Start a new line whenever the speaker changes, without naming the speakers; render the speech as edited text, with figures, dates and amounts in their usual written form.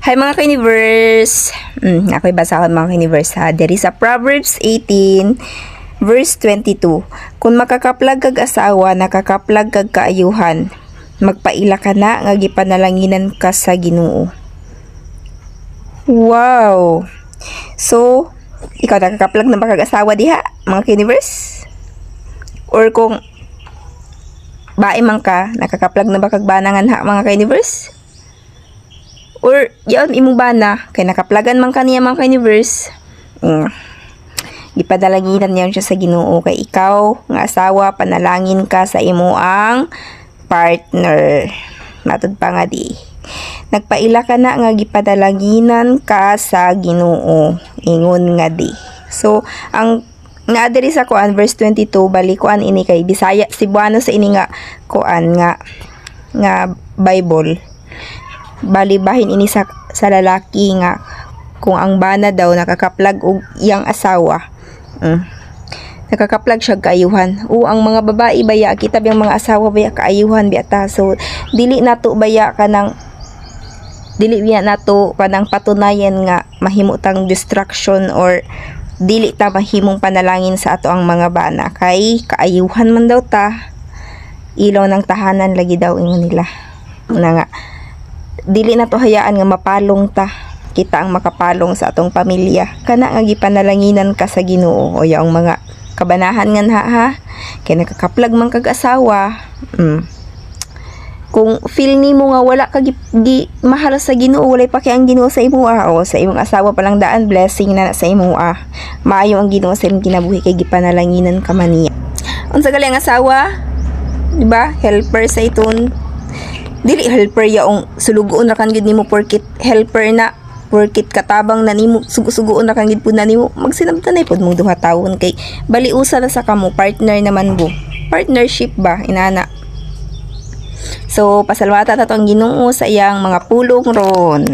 Hi mga ka-universe! Ako'y basa ko mga ka-universe ha. There is a Proverbs 18 verse 22. Kung makakaplag kag asawa, nakakaplag kag kaayuhan. Magpaila ka na, nga gipanalanginan ka sa Ginoo. Wow! So, ikaw nakakaplag na ba kag asawa diha, mga ka-universe? Or kung bae man ka, nakakaplag na ba kag banangan ha, mga ka-universe? Or, yan, imong bana, kay nakaplagan man kaniya mga ka-universe. Ipadalaginan niya siya sa Ginoo. Kay ikaw, nga asawa, panalangin ka sa imo ang partner. Matod pa nga di. Nagpaila ka na nga gipadalaginan ka sa Ginoo. Ingon nga di. So, ang nga diri sa kuan verse 22 bali kuan ini kay Bisaya Cebuano sa ini nga kuan nga Bible. Bali bahin ini sa lalaki nga kung ang bana daw nakakaplag og iyang asawa. Nakakaplag siya kaayuhan. Ang mga babae baya kita biyang mga asawa baya kaayuhan biata. So dili nato baya kanang patunayan nga mahimutang distraction or dili ta mahimong panalangin sa ato ang mga bana kay kaayuhan man daw ta. Ilaw ng tahanan lagi daw ingon nila. Una nga dili na to hayaan nga mapalong ta. Kita ang makapalong sa atong pamilya. Kana nga gipanalanginan ka sa Ginoo o yaong mga kabanahan nga ha. Kay nakakaplag man kag asawa. Kung feel nimo nga wala ka mahal sa Ginoo, walay pa kay ang Ginoo sa imo o sa imong asawa pa lang daan blessing na sa imo maayo ang Ginoo sa imong kinabuhi kay gipanalanginan ka man niya. Unsa gali ang asawa? Di ba? Helper sa iton. Dili helper yaong sulugoon ra kan gid nimo porkit helper na porkit katabang na nimo sugo-sugoon ra kan gid pud na nimo magsinabtan pod mong duha taon kay baliusa na sa kamo partner naman bo. Partnership ba inana. So pasalamatan nato ang Ginoo sa iyang mga pulong ron.